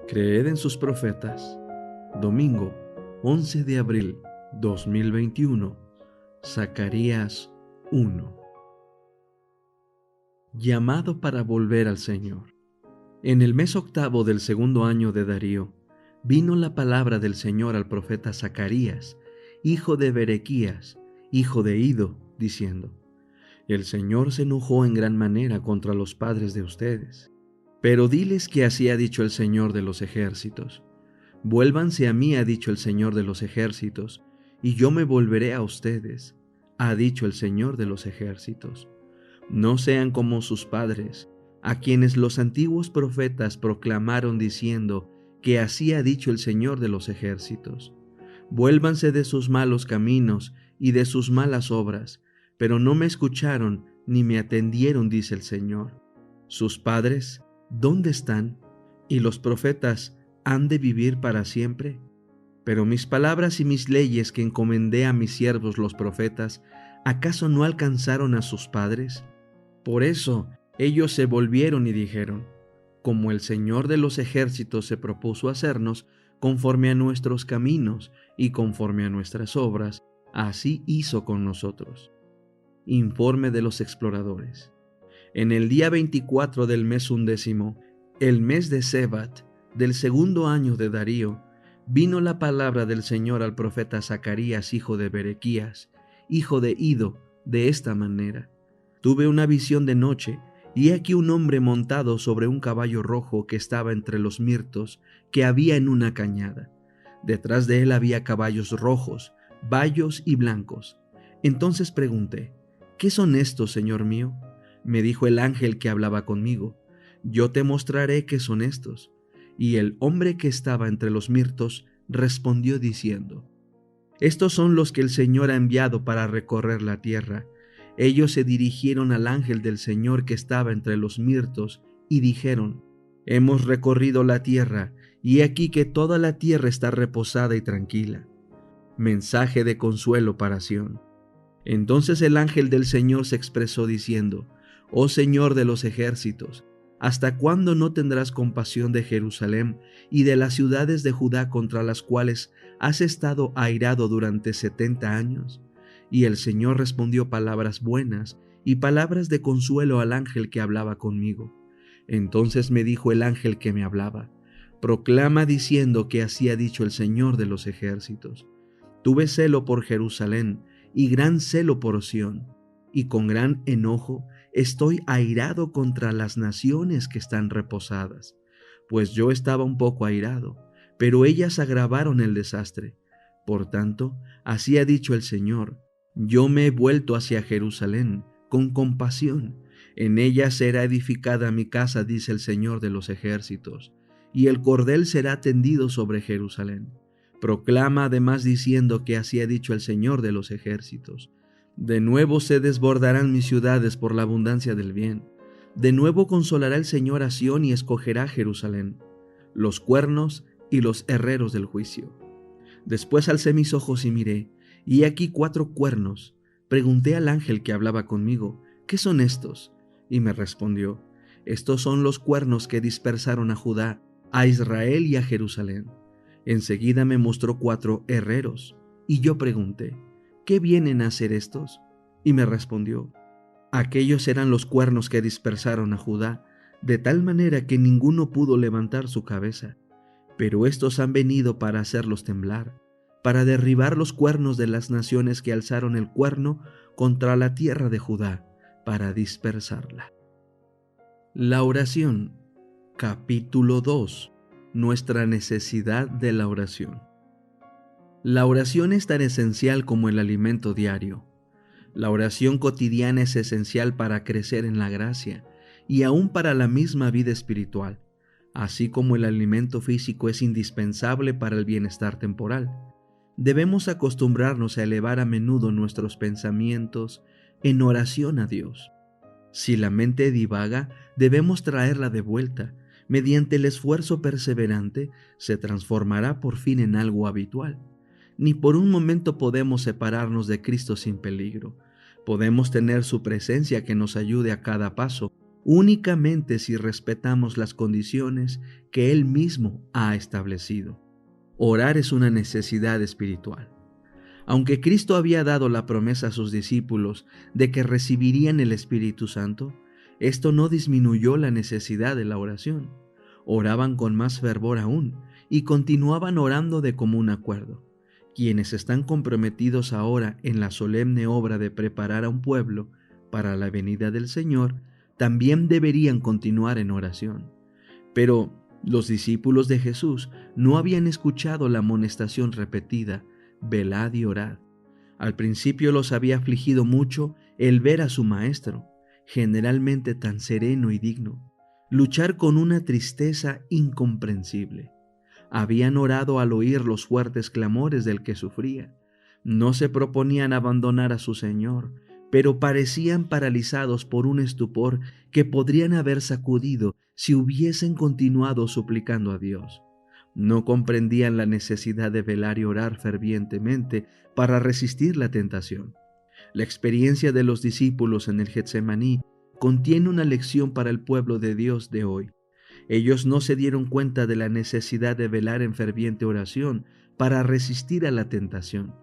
Creed en sus profetas. Domingo, 11 de abril 2021. Zacarías 1. Llamado para volver al Señor. En el mes octavo del segundo año de Darío, vino la palabra del Señor al profeta Zacarías, hijo de Berequías, hijo de Ido, diciendo: El Señor se enojó en gran manera contra los padres de ustedes. Pero diles que así ha dicho el Señor de los ejércitos: Vuélvanse a mí, ha dicho el Señor de los ejércitos, y yo me volveré a ustedes, ha dicho el Señor de los ejércitos. No sean como sus padres, a quienes los antiguos profetas proclamaron diciendo que así ha dicho el Señor de los ejércitos. Vuélvanse de sus malos caminos y de sus malas obras, pero no me escucharon ni me atendieron, dice el Señor. Sus padres, ¿dónde están? ¿Y los profetas han de vivir para siempre? Pero mis palabras y mis leyes que encomendé a mis siervos los profetas, ¿acaso no alcanzaron a sus padres? Por eso ellos se volvieron y dijeron: Como el Señor de los ejércitos se propuso hacernos, conforme a nuestros caminos y conforme a nuestras obras, así hizo con nosotros. Informe de los exploradores. En el día 24 del mes 11, el mes de Sebat, del segundo año de Darío, vino la palabra del Señor al profeta Zacarías, hijo de Berequías, hijo de Ido, de esta manera: Tuve una visión de noche, y he aquí un hombre montado sobre un caballo rojo que estaba entre los mirtos que había en una cañada. Detrás de él había caballos rojos, bayos y blancos. Entonces pregunté: ¿Qué son estos, Señor mío? Me dijo el ángel que hablaba conmigo: Yo te mostraré qué son estos. Y el hombre que estaba entre los mirtos respondió diciendo: Estos son los que el Señor ha enviado para recorrer la tierra. Ellos se dirigieron al ángel del Señor que estaba entre los mirtos y dijeron: Hemos recorrido la tierra, y he aquí que toda la tierra está reposada y tranquila. Mensaje de consuelo para Sión. Entonces el ángel del Señor se expresó diciendo: Oh Señor de los ejércitos, ¿hasta cuándo no tendrás compasión de Jerusalén y de las ciudades de Judá contra las cuales has estado airado durante 70 años? Y el Señor respondió palabras buenas y palabras de consuelo al ángel que hablaba conmigo. Entonces me dijo el ángel que me hablaba: Proclama diciendo que así ha dicho el Señor de los ejércitos: Tuve celo por Jerusalén y gran celo por Sión, y con gran enojo estoy airado contra las naciones que están reposadas, pues yo estaba un poco airado, pero ellas agravaron el desastre. Por tanto, así ha dicho el Señor: Yo me he vuelto hacia Jerusalén con compasión. En ella será edificada mi casa, dice el Señor de los ejércitos, y el cordel será tendido sobre Jerusalén. Proclama además diciendo que así ha dicho el Señor de los ejércitos: De nuevo se desbordarán mis ciudades por la abundancia del bien. De nuevo consolará el Señor a Sión y escogerá Jerusalén, los cuernos y los herreros del juicio. Después alcé mis ojos y miré, y he aquí 4 cuernos. Pregunté al ángel que hablaba conmigo: ¿Qué son estos? Y me respondió: Estos son los cuernos que dispersaron a Judá, a Israel y a Jerusalén. Enseguida me mostró 4 herreros, y yo pregunté: ¿Qué vienen a hacer estos? Y me respondió: Aquellos eran los cuernos que dispersaron a Judá, de tal manera que ninguno pudo levantar su cabeza. Pero estos han venido para hacerlos temblar, para derribar los cuernos de las naciones que alzaron el cuerno contra la tierra de Judá, para dispersarla. La oración, capítulo 2. Nuestra necesidad de la oración. La oración es tan esencial como el alimento diario. La oración cotidiana es esencial para crecer en la gracia y aún para la misma vida espiritual, así como el alimento físico es indispensable para el bienestar temporal. Debemos acostumbrarnos a elevar a menudo nuestros pensamientos en oración a Dios. Si la mente divaga, debemos traerla de vuelta. Mediante el esfuerzo perseverante, se transformará por fin en algo habitual. Ni por un momento podemos separarnos de Cristo sin peligro. Podemos tener su presencia que nos ayude a cada paso, únicamente si respetamos las condiciones que Él mismo ha establecido. Orar es una necesidad espiritual. Aunque Cristo había dado la promesa a sus discípulos de que recibirían el Espíritu Santo, esto no disminuyó la necesidad de la oración. Oraban con más fervor aún y continuaban orando de común acuerdo. Quienes están comprometidos ahora en la solemne obra de preparar a un pueblo para la venida del Señor, también deberían continuar en oración. Pero los discípulos de Jesús no habían escuchado la amonestación repetida: velad y orad. Al principio los había afligido mucho el ver a su maestro, generalmente tan sereno y digno, luchar con una tristeza incomprensible. Habían orado al oír los fuertes clamores del que sufría. No se proponían abandonar a su Señor, pero parecían paralizados por un estupor que podrían haber sacudido si hubiesen continuado suplicando a Dios. No comprendían la necesidad de velar y orar fervientemente para resistir la tentación. La experiencia de los discípulos en el Getsemaní contiene una lección para el pueblo de Dios de hoy. Ellos no se dieron cuenta de la necesidad de velar en ferviente oración para resistir a la tentación.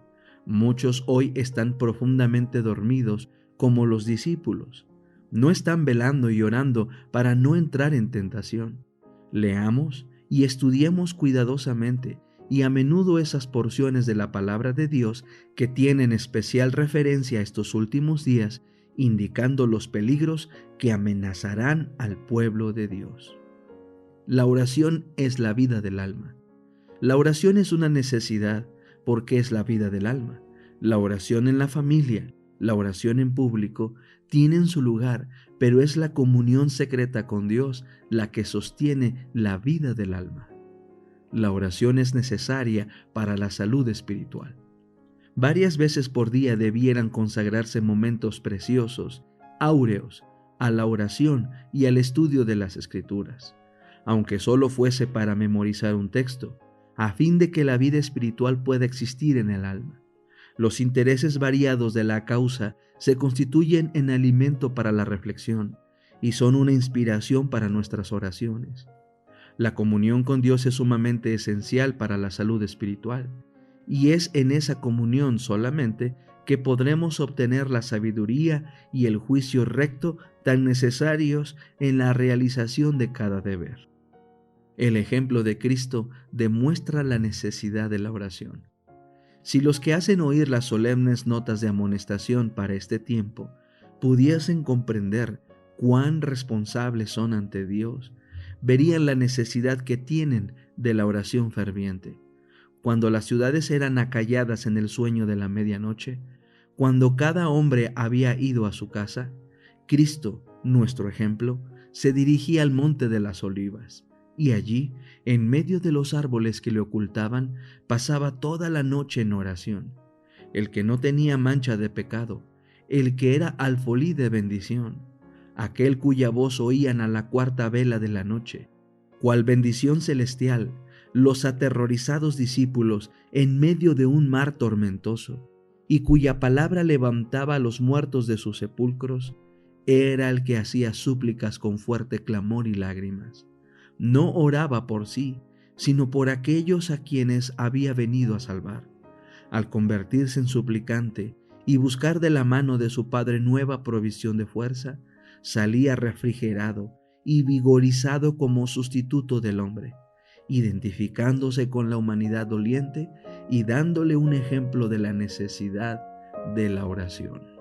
Muchos hoy están profundamente dormidos como los discípulos. No están velando y orando para no entrar en tentación. Leamos y estudiemos cuidadosamente y a menudo esas porciones de la palabra de Dios que tienen especial referencia a estos últimos días, indicando los peligros que amenazarán al pueblo de Dios. La oración es la vida del alma. La oración es una necesidad porque es la vida del alma. La oración en la familia, la oración en público, tienen su lugar, pero es la comunión secreta con Dios la que sostiene la vida del alma. La oración es necesaria para la salud espiritual. Varias veces por día debieran consagrarse momentos preciosos, áureos, a la oración y al estudio de las Escrituras, aunque solo fuese para memorizar un texto, a fin de que la vida espiritual pueda existir en el alma. Los intereses variados de la causa se constituyen en alimento para la reflexión y son una inspiración para nuestras oraciones. La comunión con Dios es sumamente esencial para la salud espiritual, y es en esa comunión solamente que podremos obtener la sabiduría y el juicio recto tan necesarios en la realización de cada deber. El ejemplo de Cristo demuestra la necesidad de la oración. Si los que hacen oír las solemnes notas de amonestación para este tiempo pudiesen comprender cuán responsables son ante Dios, verían la necesidad que tienen de la oración ferviente. Cuando las ciudades eran acalladas en el sueño de la medianoche, cuando cada hombre había ido a su casa, Cristo, nuestro ejemplo, se dirigía al monte de las Olivas, y allí, en medio de los árboles que le ocultaban, pasaba toda la noche en oración. El que no tenía mancha de pecado, el que era alfolí de bendición, aquel cuya voz oían a la cuarta vela de la noche, cual bendición celestial, los aterrorizados discípulos en medio de un mar tormentoso, y cuya palabra levantaba a los muertos de sus sepulcros, era el que hacía súplicas con fuerte clamor y lágrimas. No oraba por sí, sino por aquellos a quienes había venido a salvar. Al convertirse en suplicante y buscar de la mano de su Padre nueva provisión de fuerza, salía refrigerado y vigorizado como sustituto del hombre, identificándose con la humanidad doliente y dándole un ejemplo de la necesidad de la oración.